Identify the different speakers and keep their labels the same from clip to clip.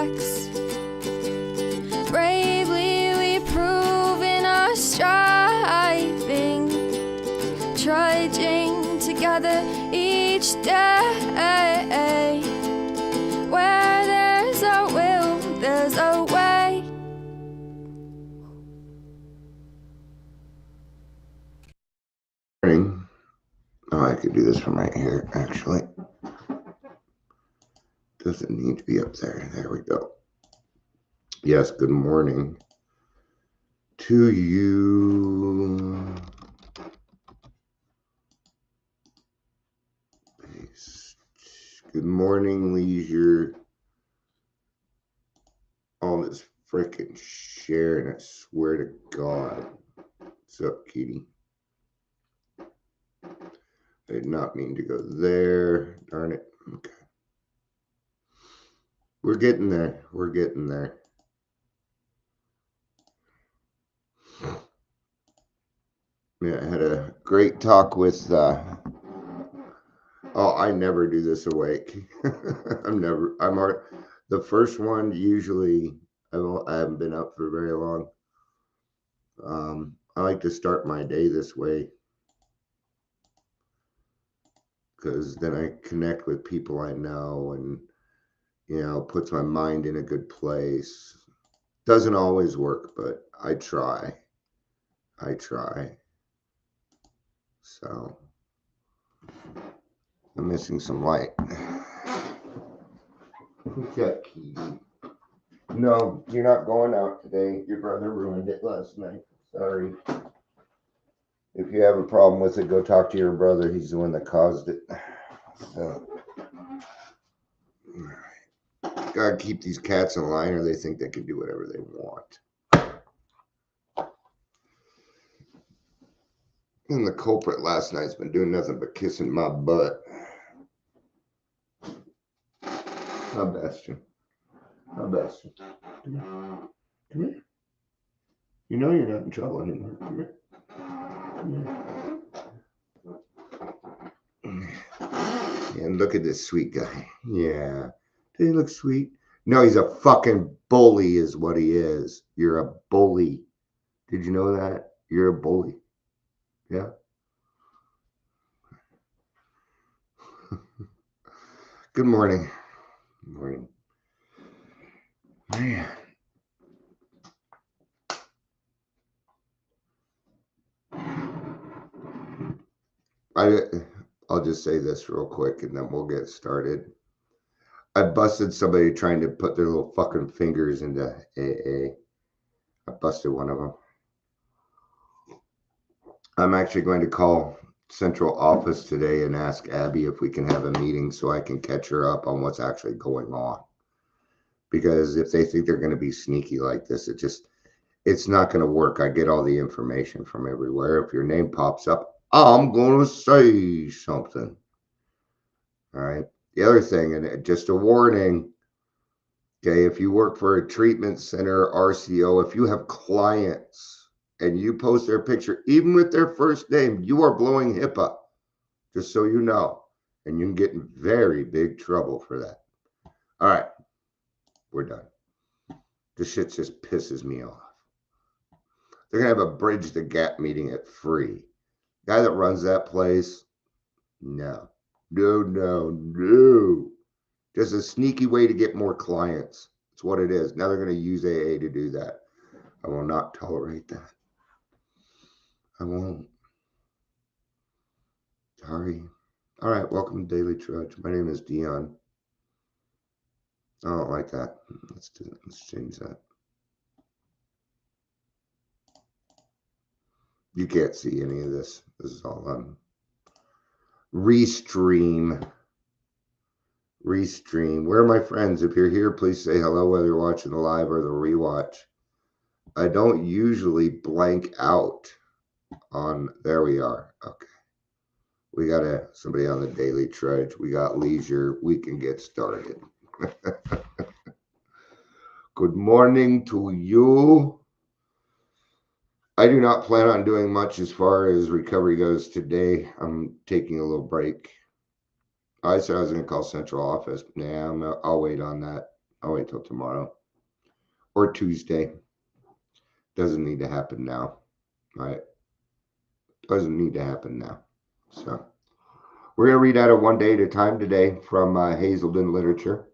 Speaker 1: facts. Bravely we prove in our striving, trudging together each day. Where there's a will, there's a way.
Speaker 2: Morning. Oh, I could do this from right here, actually. Doesn't need to be up there. There we go. Yes, good morning to you. Good morning, leisure. All this freaking sharing, I swear to God. What's up, Kitty? I did not mean to go there. Darn it. Okay. We're getting there. We're getting there. Yeah, I had a great talk with I never do this awake. The first one usually I haven't been up for very long. I like to start my day this way because then I connect with people I know and, puts my mind in a good place. Doesn't always work, but I try. So I'm missing some light. Who's that key? No, you're not going out today. Your brother ruined it last night. Sorry. If you have a problem with it, go talk to your brother. He's the one that caused it. So, gotta keep these cats in line or they think they can do whatever they want. And the culprit last night's been doing nothing but kissing my butt. Hi, Bastion. Come here. You know you're not in trouble anymore. Come here. And look at this sweet guy. Yeah. Does he look sweet? No, he's a fucking bully is what he is. You're a bully. Did you know that? You're a bully. Yeah. Good morning. Good morning. Man. I'll just say this real quick and then we'll get started. I busted somebody trying to put their little fucking fingers into AA. I busted one of them. I'm actually going to call central office today and ask Abby if we can have a meeting so I can catch her up on what's actually going on. Because if they think they're going to be sneaky like this, it's not going to work. I get all the information from everywhere. If your name pops up, I'm going to say something. All right. The other thing, and just a warning, okay, if you work for a treatment center, RCO, if you have clients and you post their picture, even with their first name, you are blowing HIPAA, just so you know. And you can get in very big trouble for that. All right. We're done. This shit just pisses me off. They're going to have a Bridge the Gap meeting at free. Guy that runs that place, no. Just a sneaky way to get more clients. That's what it is. Now they're going to use AA to do that. I will not tolerate that. I won't. Sorry. All right, welcome to Daily Trudge. My name is Dion. I don't like that. Let's change that. You can't see any of this. This is all on Restream. Where are my friends? If you're here, please say hello, whether you're watching the live or the rewatch. I don't usually blank out on, there we are. Okay. We got somebody on the Daily Trudge. We got leisure. We can get started. Good morning to you. I do not plan on doing much as far as recovery goes today. I'm taking a little break. I said I was going to call central office. Nah, I'll wait on that. I'll wait till tomorrow or Tuesday. Doesn't need to happen now, right? Doesn't need to happen now. So we're going to read out of One Day at a Time today from Hazelden Literature.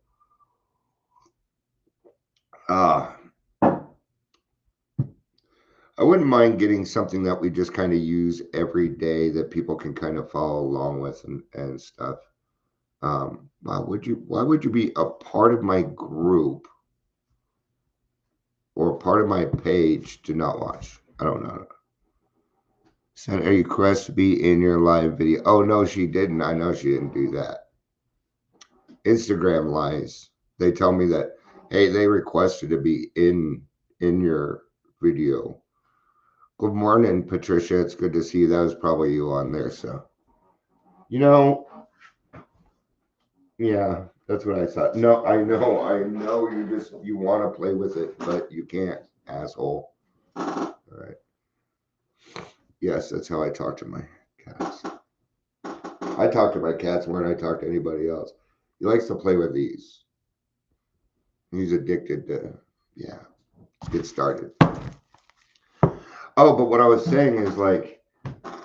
Speaker 2: I wouldn't mind getting something that we just kind of use every day that people can kind of follow along with and stuff. Why would you be a part of my group or part of my page to not watch? I don't know. Sent a request to be in your live video. Oh no, she didn't. I know she didn't do that. Instagram lies. They tell me that, hey, they requested to be in your video. Good morning, Patricia. It's good to see you. That was probably you on there. So, yeah, that's what I thought. No, I know. You want to play with it, but you can't, asshole. All right. Yes, that's how I talk to my cats. I talk to my cats more than I talk to anybody else. He likes to play with these. He's addicted to, yeah. Let's get started. Oh, but what I was saying is like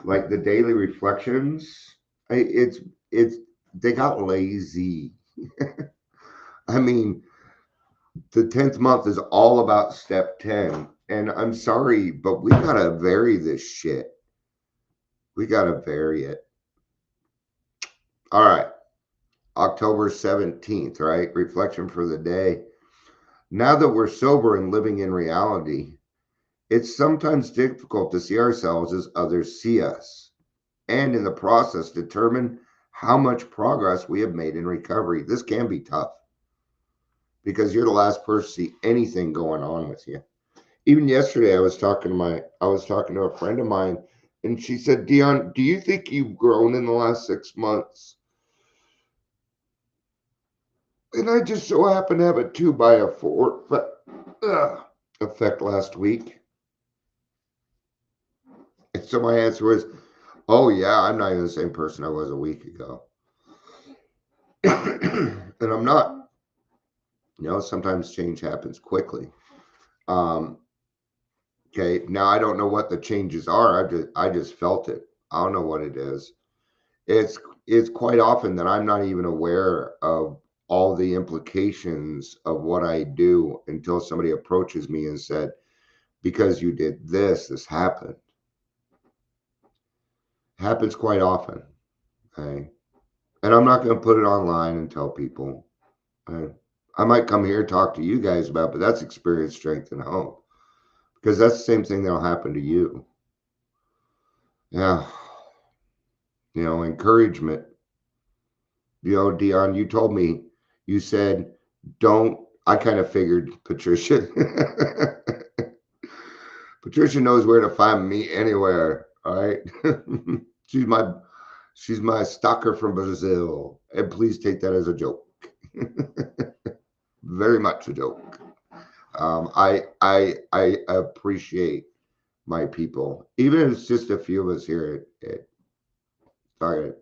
Speaker 2: the daily reflections. They got lazy. I mean, the 10th month is all about step 10. And I'm sorry, but we gotta vary this shit. We gotta vary it. All right. October 17th, right? Reflection for the day. Now that we're sober and living in reality, it's sometimes difficult to see ourselves as others see us, and in the process determine how much progress we have made in recovery. This can be tough because you're the last person to see anything going on with you. Even yesterday, I was talking to a friend of mine, and she said, Dion, do you think you've grown in the last 6 months? And I just so happened to have a 2x4 effect last week. And so my answer was, oh yeah, I'm not even the same person I was a week ago. And I'm not. Sometimes change happens quickly. Okay, now I don't know what the changes are. I just felt it. I don't know what it is. It's quite often that I'm not even aware of all the implications of what I do until somebody approaches me and said, because you did this happened. Happens quite often. Okay? And I'm not going to put it online and tell people. Okay? I might come here and talk to you guys about it, but that's experience, strength, and hope. Because that's the same thing that'll happen to you. Yeah. Encouragement. Dion, you told me, you said, I kind of figured Patricia. Patricia knows where to find me anywhere. All right. She's my stalker from Brazil. And please take that as a joke. Very much a joke. I appreciate my people, even if it's just a few of us here at Target.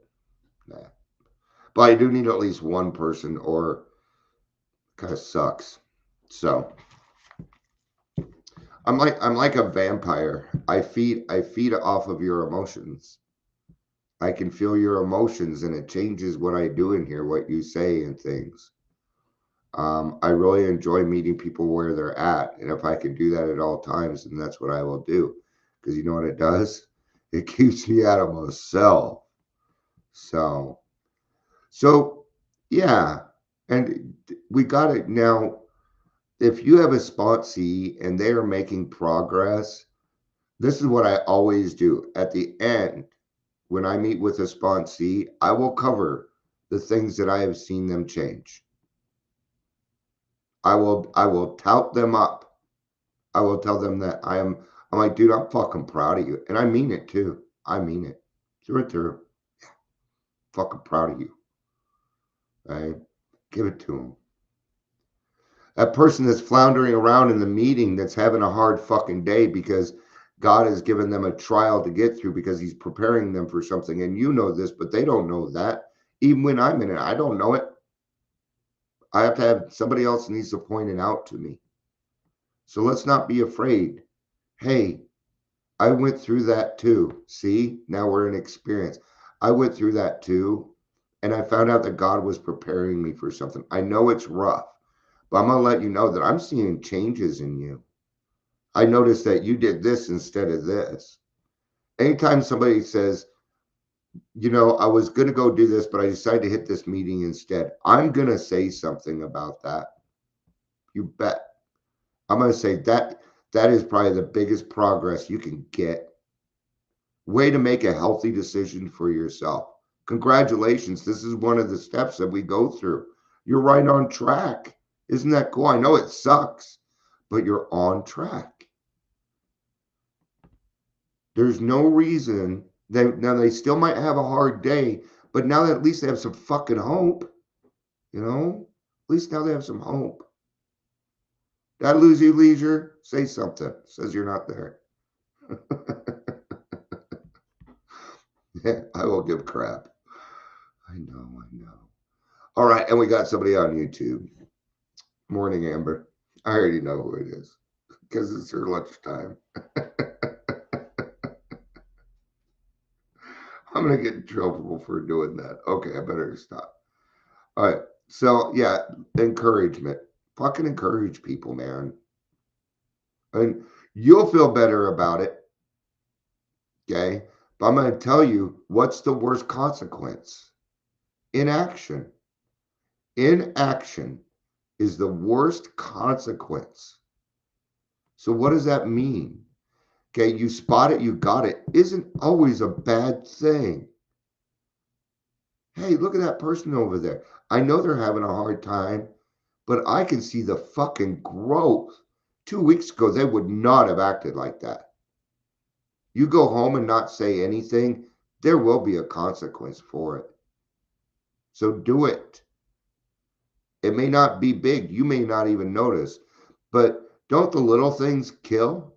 Speaker 2: Nah. But I do need at least one person, or kind of sucks. So I'm like a vampire. I feed off of your emotions. I can feel your emotions, and it changes what I do in here, what you say and things. I really enjoy meeting people where they're at, and if I can do that at all times, then that's what I will do. Because you know what it does? It keeps me out of myself. So yeah, and we got it now. If you have a sponsee and they are making progress, this is what I always do. At the end, when I meet with a sponsee, I will cover the things that I have seen them change. I will tout them up. I will tell them that I'm like, dude, I'm fucking proud of you. And I mean it too. I mean it. Through and through. Yeah. Fucking proud of you. Right? Give it to them. That person that's floundering around in the meeting that's having a hard fucking day because God has given them a trial to get through because he's preparing them for something. And you know this, but they don't know that. Even when I'm in it, I don't know it. I have to have somebody else needs to point it out to me. So let's not be afraid. Hey, I went through that too. See, now we're in experience. I went through that too. And I found out that God was preparing me for something. I know it's rough, but I'm going to let you know that I'm seeing changes in you. I noticed that you did this instead of this. Anytime somebody says, I was going to go do this, but I decided to hit this meeting instead, I'm going to say something about that. You bet. I'm going to say that is probably the biggest progress you can get. Way to make a healthy decision for yourself. Congratulations. This is one of the steps that we go through. You're right on track. Isn't that cool? I know it sucks, but you're on track. There's no reason now they still might have a hard day, but now that at least they have some fucking hope, at least now they have some hope. Did I lose you, Leisure? Say something. Says you're not there. Yeah, I will give crap. I know. All right, and we got somebody on YouTube. Morning, Amber. I already know who it is because it's her lunchtime. I'm going to get in trouble for doing that. Okay, I better stop. All right, so yeah, encouragement. Fucking encourage people, man. And you'll feel better about it. Okay, but I'm going to tell you what's the worst consequence. Inaction. Inaction is the worst consequence. So what does that mean? Okay, you spot it, you got it, isn't always a bad thing. Hey, look at that person over there. I know they're having a hard time, but I can see the fucking growth. 2 weeks ago, they would not have acted like that. You go home and not say anything, there will be a consequence for it. So do it. It may not be big. You may not even notice. But don't the little things kill?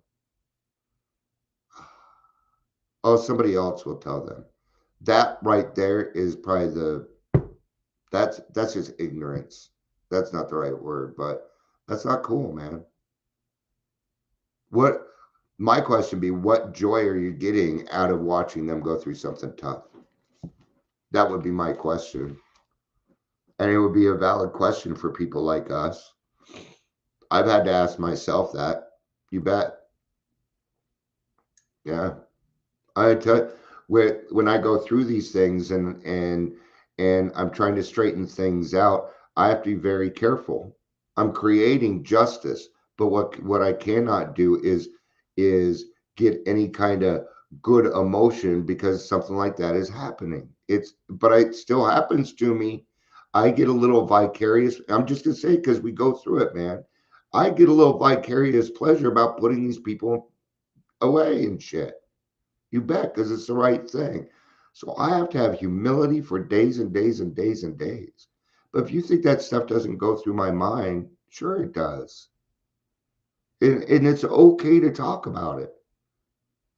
Speaker 2: Oh, somebody else will tell them. That right there is probably that's just ignorance. That's not the right word, but that's not cool, man. My question be, what joy are you getting out of watching them go through something tough? That would be my question. And it would be a valid question for people like us. I've had to ask myself that. You bet. Yeah. I tell you, when I go through these things and I'm trying to straighten things out, I have to be very careful. I'm creating justice, but what I cannot do is get any kind of good emotion because something like that is happening. But it still happens to me. I get a little vicarious. I'm just gonna say because we go through it, man. I get a little vicarious pleasure about putting these people away and shit. You bet, because it's the right thing. So I have to have humility for days and days and days and days. But if you think that stuff doesn't go through my mind, sure it does. And it's okay to talk about it.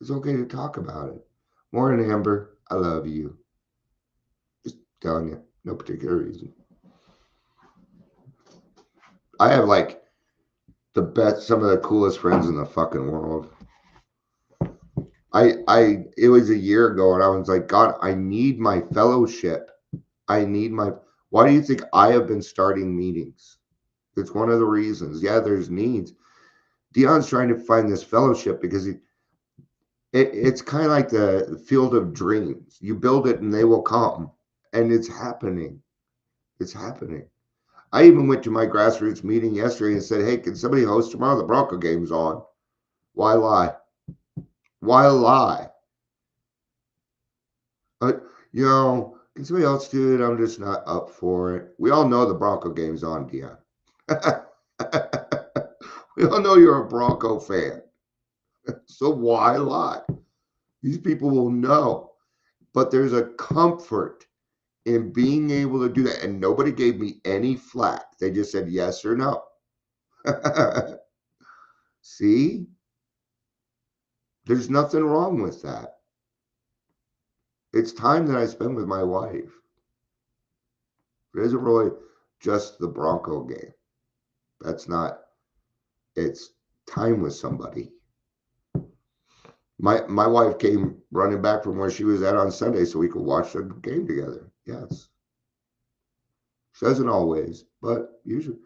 Speaker 2: It's okay to talk about it. Morning, Amber. I love you. Just telling you, no particular reason. I have like some of the coolest friends in the fucking world. It was a year ago and I was like, God, I need my fellowship. Why do you think I have been starting meetings? It's one of the reasons. Yeah, there's needs. Dion's trying to find this fellowship because it's kind of like the field of dreams. You build it and they will come. And it's happening. It's happening. I even went to my grassroots meeting yesterday and said, hey, can somebody host tomorrow? The Bronco game's on. Why lie? Why lie? Can somebody else do it? I'm just not up for it. We all know the Bronco game's on, Dion. We all know you're a Bronco fan. So why lie? These people will know. But there's a comfort in being able to do that. And nobody gave me any flack. They just said yes or no. See? There's nothing wrong with that. It's time that I spend with my wife. It isn't really, just the Bronco game. That's not, it's time with somebody. My wife came running back from where she was at on Sunday so we could watch the game together. Yes. She doesn't always, but usually.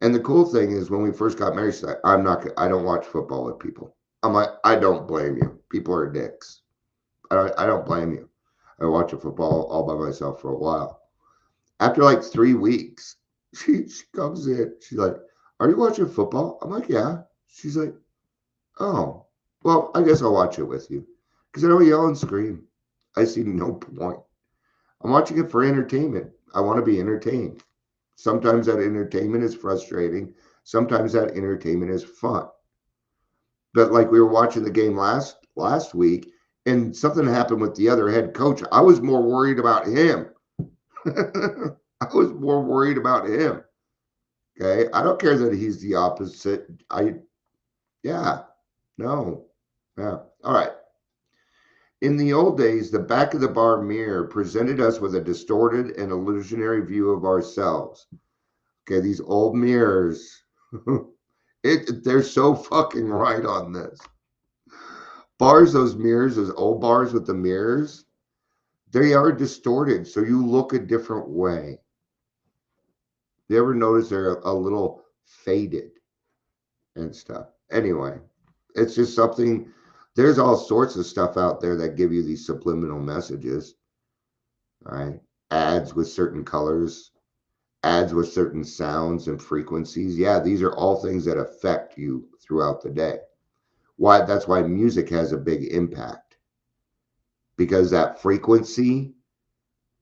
Speaker 2: And the cool thing is when we first got married, she said, I don't watch football with people. I'm like, I don't blame you. People are dicks. I don't blame you. I watch a football all by myself for a while. After like 3 weeks, she comes in. She's like, are you watching football? I'm like, yeah. She's like, oh, well, I guess I'll watch it with you. Because I don't yell and scream. I see no point. I'm watching it for entertainment. I want to be entertained. Sometimes that entertainment is frustrating. Sometimes that entertainment is fun. But like we were watching the game last week, and something happened with the other head coach. I was more worried about him. I was more worried about him. Okay. I don't care that he's the opposite. Yeah. All right. In the old days, the back of the bar mirror presented us with a distorted and illusionary view of ourselves. Okay. These old mirrors, they're so fucking right on this. Bars, those mirrors, those old bars with the mirrors, they are distorted. So you look a different way. You ever notice they're a little faded and stuff? Anyway, it's just something. There's all sorts of stuff out there that give you these subliminal messages, right? Ads with certain colors, ads with certain sounds and frequencies. Yeah, these are all things that affect you throughout the day. That's why music has a big impact. Because that frequency,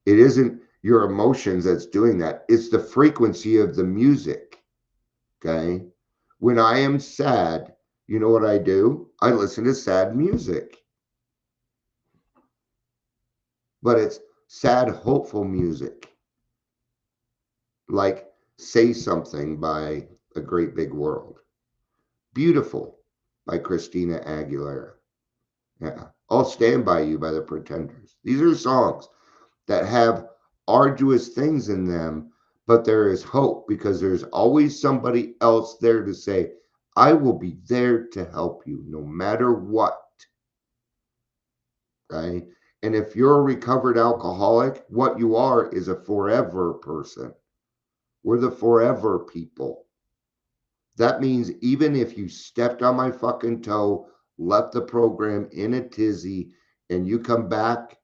Speaker 2: it isn't your emotions that's doing that. It's the frequency of the music. Okay? When I am sad, you know what I do? I listen to sad music. But it's sad, hopeful music. Like Say Something by A Great Big World. Beautiful by Christina Aguilera. Yeah. I'll Stand By You by the Pretenders. These are songs that have arduous things in them, but there is hope because there's always somebody else there to say, I will be there to help you no matter what. Okay. And if you're a recovered alcoholic, what you are is a forever person. We're the forever people. That means even if you stepped on my fucking toe, left the program in a tizzy, and you come back,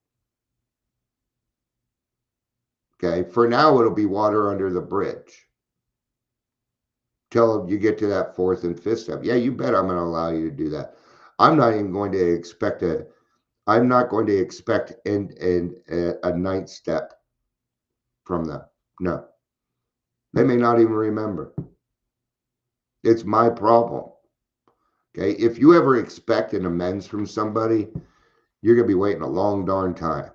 Speaker 2: okay, for now it'll be water under the bridge. Till you get to that fourth and fifth step. Yeah, you bet I'm going to allow you to do that. I'm not even going to expect a ninth step from them. No. They may not even remember. It's my problem. Okay. If you ever expect an amends from somebody, you're going to be waiting a long darn time.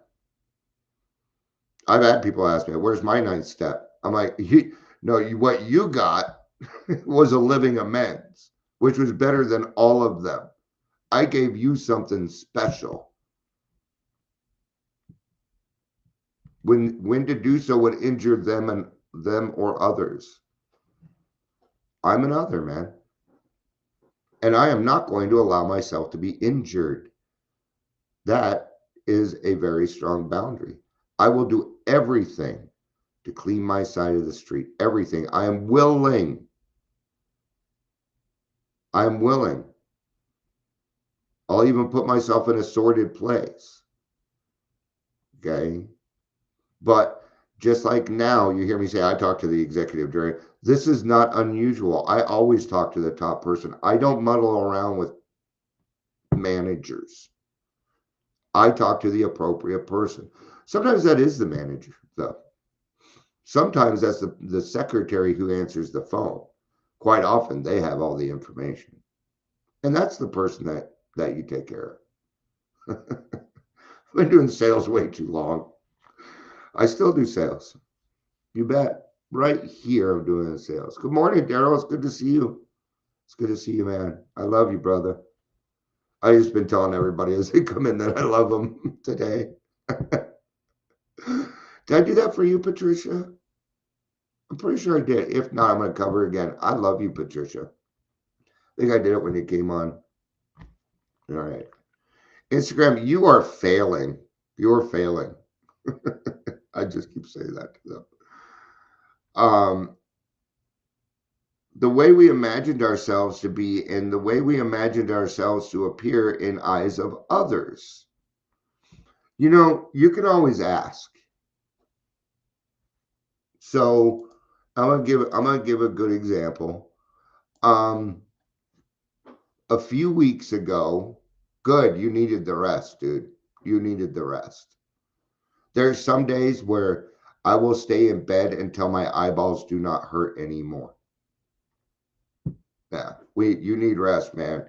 Speaker 2: I've had people ask me, where's my ninth step? I'm like, what you got was a living amends, which was better than all of them. I gave you something special. When to do so would injure them or others. I'm an other, man. And I am not going to allow myself to be injured. That is a very strong boundary. I will do everything to clean my side of the street. Everything. I am willing. I'm willing. I'll even put myself in a sordid place. Okay. But just like now, you hear me say, I talk to the executive director. This is not unusual. I always talk to the top person. I don't muddle around with managers. I talk to the appropriate person. Sometimes that is the manager, though. Sometimes that's the secretary who answers the phone. Quite often, they have all the information. And that's the person that you take care of. I've been doing sales way too long. I still do sales. You bet. Right here, I'm doing sales. Good morning, Daryl. It's good to see you. It's good to see you, man. I love you, brother. I just been telling everybody as they come in that I love them today. Did I do that for you, Patricia? I'm pretty sure I did. If not, I'm going to cover it again. I love you, Patricia. I think I did it when you came on. All right. Instagram, you are failing. You're failing. I just keep saying that to them. The way we imagined ourselves to be and the way we imagined ourselves to appear in eyes of others. You know, you can always ask. So I'm gonna give a good example. A few weeks ago, good, you needed the rest, dude. You needed the rest. There's some days where I will stay in bed until my eyeballs do not hurt anymore. Yeah, you need rest, man.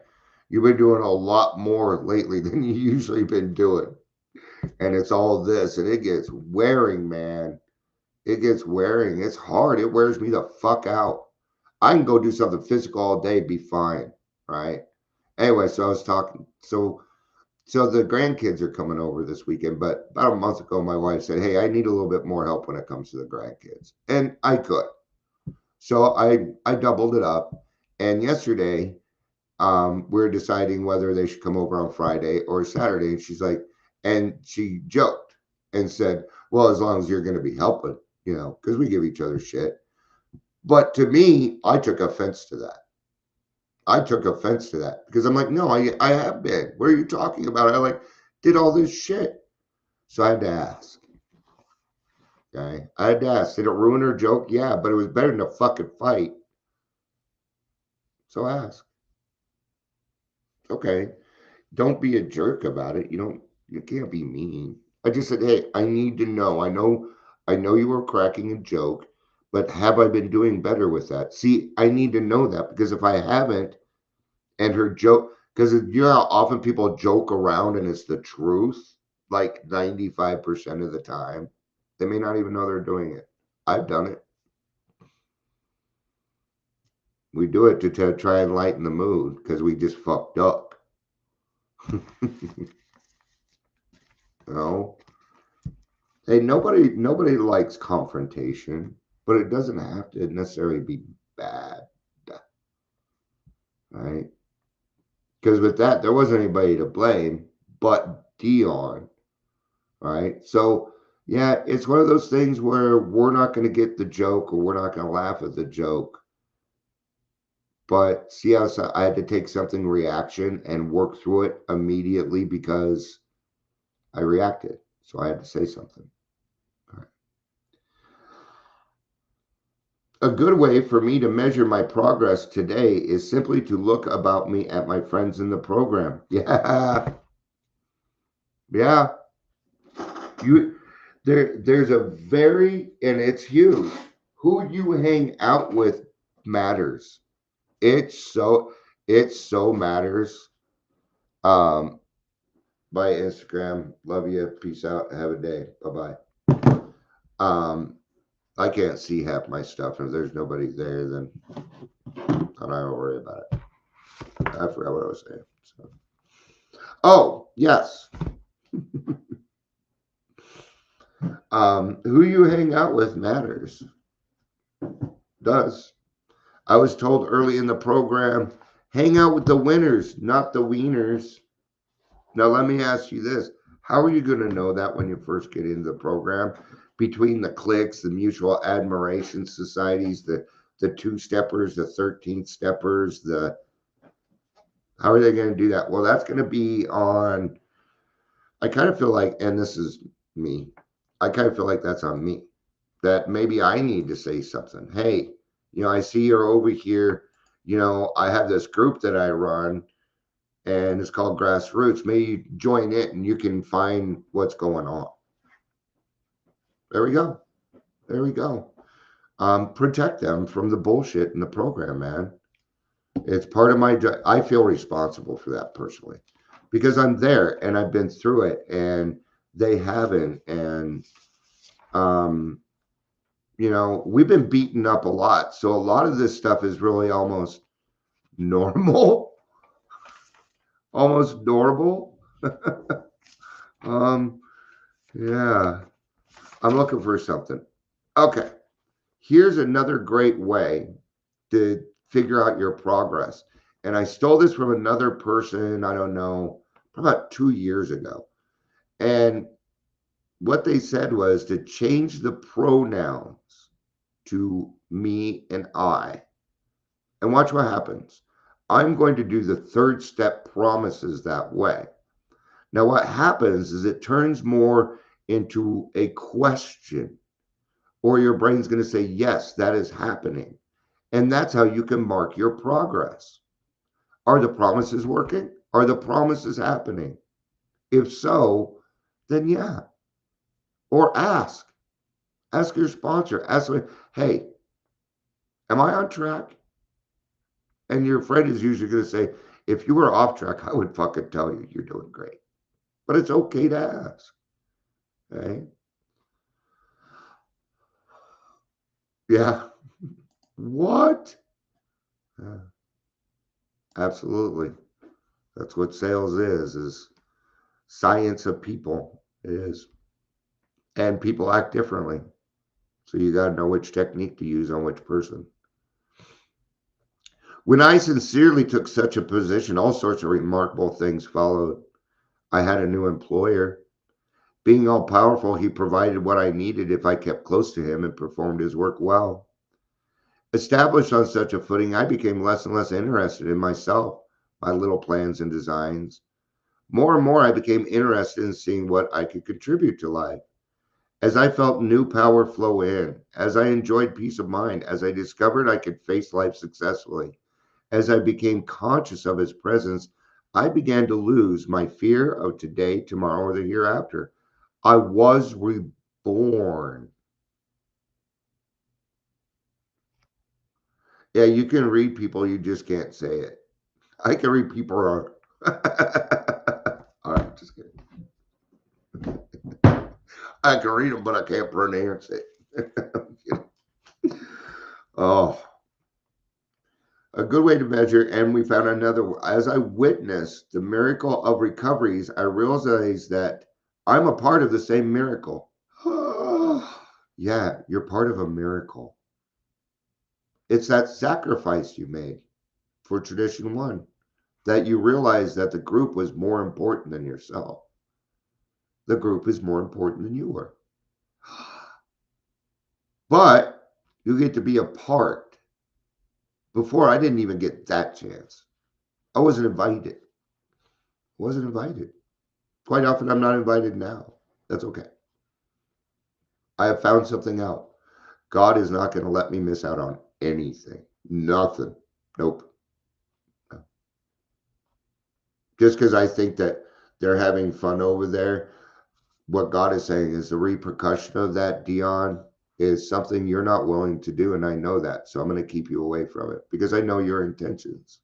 Speaker 2: You've been doing a lot more lately than you usually been doing. And it's all this, and it gets wearing, man. It gets wearing. It's hard. It wears me the fuck out. I can go do something physical all day, be fine, right? Anyway, so I was talking. So the grandkids are coming over this weekend, but about a month ago, my wife said, "Hey, I need a little bit more help when it comes to the grandkids," and I could. So I doubled it up, and yesterday we're deciding whether they should come over on Friday or Saturday. And she's like, and she joked and said, "Well, as long as you're going to be helping, you know, because we give each other shit." But to me, I took offense to that. I took offense to that because I'm like, no, I have been. What are you talking about? I like did all this shit. So I had to ask. Okay. I had to ask. Did it ruin her joke? Yeah, but it was better than a fucking fight. So ask. Okay. Don't be a jerk about it. You can't be mean. I just said, hey, I need to know. I know you were cracking a joke, but have I been doing better with that? See, I need to know that because if I haven't, and her joke, because you know how often people joke around and it's the truth, like 95% of the time, they may not even know they're doing it. I've done it. We do it to try and lighten the mood because we just fucked up. You know? Hey, nobody likes confrontation, but it doesn't have to necessarily be bad, right? Because with that, there wasn't anybody to blame but Dion, right? So yeah, it's one of those things where we're not going to get the joke or we're not going to laugh at the joke. But see how I had to take something reaction and work through it immediately because I reacted. So I had to say something. A good way for me to measure my progress today is simply to look about me at my friends in the program. Yeah. Yeah. You there's a very and it's huge. Who you hang out with matters. It's so matters. Um by Instagram. Love you. Peace out. Have a day. Bye bye. I can't see half my stuff. If there's nobody there, then I don't worry about it. I forgot what I was saying. So. Oh, yes. Who you hang out with matters. Does. I was told early in the program, hang out with the winners, not the wieners. Now, let me ask you this. How are you going to know that when you first get into the program? Between the cliques, the mutual admiration societies, the two-steppers, the 13th steppers, how are they going to do that? Well, that's going to be on, I kind of feel like, and this is me, I kind of feel like that's on me, that maybe I need to say something. Hey, I see you're over here. I have this group that I run and it's called Grassroots. Maybe you join it and you can find what's going on. There we go. There we go. Protect them from the bullshit in the program, man. It's part of my job. I feel responsible for that personally because I'm there and I've been through it and they haven't. And, we've been beaten up a lot. So a lot of this stuff is really almost normal. Almost normal. Yeah. I'm looking for something. Okay. Here's another great way to figure out your progress. And I stole this from another person, I don't know, about 2 years ago. And what they said was to change the pronouns to me and I. And watch what happens. I'm going to do the third step promises that way. Now, what happens is it turns more into a question, or your brain's going to say, yes, that is happening. And that's how you can mark your progress. Are the promises working? Are the promises happening? If so, then yeah. Or ask. Ask your sponsor. Ask them, hey, am I on track? And your friend is usually going to say, if you were off track, I would fucking tell you you're doing great. But it's okay to ask. Okay? Yeah. What? Absolutely. That's what sales is science of people. It is. And people act differently. So you got to know which technique to use on which person. When I sincerely took such a position, all sorts of remarkable things followed. I had a new employer. Being all powerful, he provided what I needed if I kept close to him and performed his work well. Established on such a footing, I became less and less interested in myself, my little plans and designs. More and more, I became interested in seeing what I could contribute to life. As I felt new power flow in, as I enjoyed peace of mind, as I discovered I could face life successfully, as I became conscious of his presence, I began to lose my fear of today, tomorrow, or the hereafter. I was reborn. Yeah, you can read people, you just can't say it. I can read people wrong. All right, just kidding. I can read them, but I can't pronounce it. Oh, a good way to measure, and we found another. As I witnessed the miracle of recoveries, I realized that I'm a part of the same miracle. Yeah, you're part of a miracle. It's that sacrifice you made for tradition one, that you realized that the group was more important than yourself. The group is more important than you were. But you get to be a part. Before, I didn't even get that chance. I wasn't invited. Wasn't invited. Quite often, I'm not invited now. That's okay. I have found something out. God is not going to let me miss out on anything. Nothing. Nope. No. Just because I think that they're having fun over there, what God is saying is the repercussion of that, Dion, is something you're not willing to do. And I know that. So I'm going to keep you away from it because I know your intentions.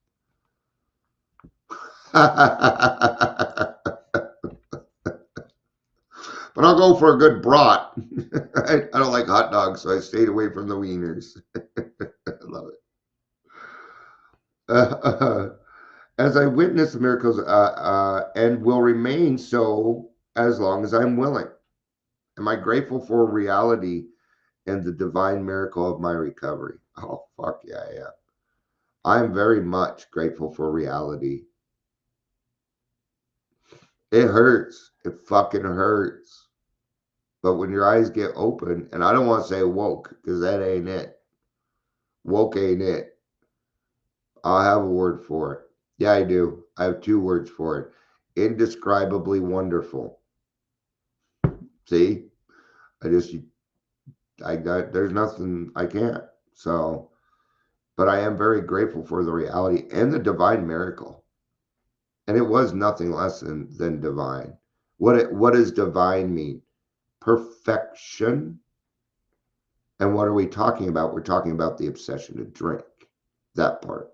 Speaker 2: But I'll go for a good brat. I don't like hot dogs, so I stayed away from the wieners. I love it. As I witness the miracles and will remain so as long as I'm willing. Am I grateful for reality and the divine miracle of my recovery? Oh, fuck yeah, yeah. I'm very much grateful for reality. It hurts. It fucking hurts. But when your eyes get open, and I don't want to say woke, because that ain't it. Woke ain't it. I'll have a word for it. Yeah, I do. I have two words for it. Indescribably wonderful. See? There's nothing I can't. So, but I am very grateful for the reality and the divine miracle. And it was nothing less than divine. What does divine mean? Perfection. And what are we talking about? We're talking about the obsession to drink. That part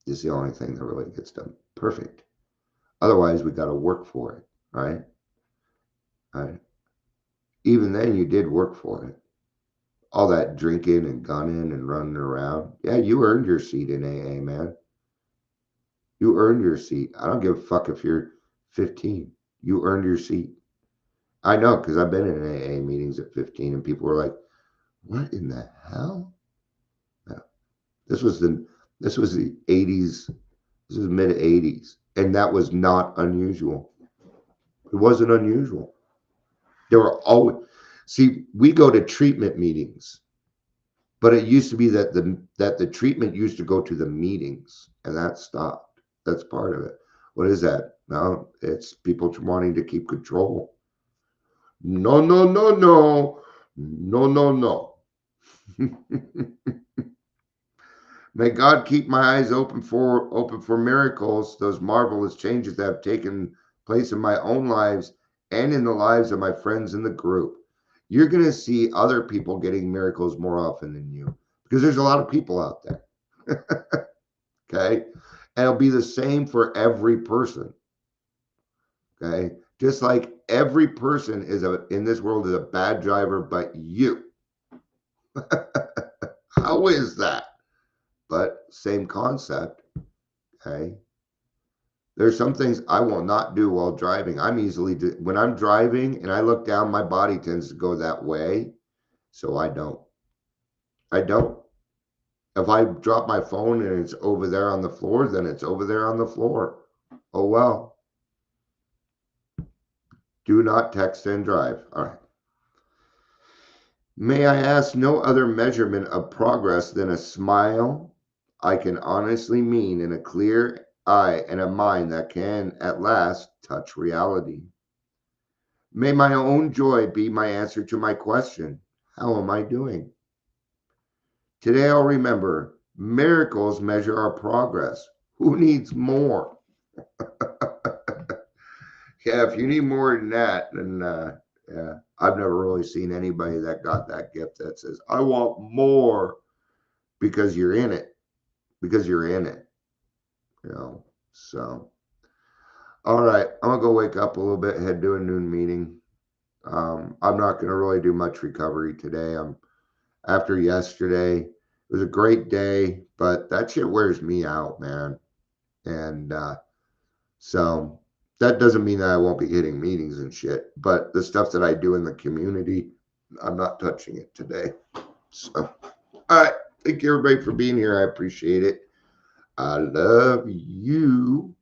Speaker 2: is the only thing that really gets done perfect. Otherwise, we got to work for it, right? Right. Even then, you did work for it. All that drinking and gunning and running around. Yeah, you earned your seat in AA, man. You earned your seat. I don't give a fuck if you're 15. You earned your seat. I know, because I've been in AA meetings at 15, and people were like, What in the hell? No. This was the 80s. This was mid 80s. And that was not unusual. It wasn't unusual. There were always, see, we go to treatment meetings, but it used to be that the treatment used to go to the meetings, and that stopped. That's part of it. What is that? No, it's people wanting to keep control. No, no, no, no, no, no, no. May God keep my eyes open for miracles, those marvelous changes that have taken place in my own lives and in the lives of my friends in the group. You're going to see other people getting miracles more often than you because there's a lot of people out there. Okay. And it'll be the same for every person. Okay. Just like every person in this world is a bad driver, but you. How is that? But same concept. Okay. There's some things I will not do while driving. When I'm driving and I look down, my body tends to go that way. So I don't. I don't. If I drop my phone and it's over there on the floor, then it's over there on the floor. Oh, well. Do not text and drive. All right. May I ask no other measurement of progress than a smile I can honestly mean in a clear eye and a mind that can at last touch reality. May my own joy be my answer to my question, how am I doing? Today I'll remember miracles measure our progress. Who needs more? Yeah, if you need more than that, then yeah, I've never really seen anybody that got that gift that says, I want more because you're in it, because you're in it, you know. So, all right, I'm gonna go wake up a little bit, head to a noon meeting. I'm not gonna really do much recovery today. After yesterday, it was a great day, but that shit wears me out, man. And so that doesn't mean that I won't be hitting meetings and shit, but the stuff that I do in the community, I'm not touching it today. So, all right. Thank you, everybody, for being here. I appreciate it. I love you.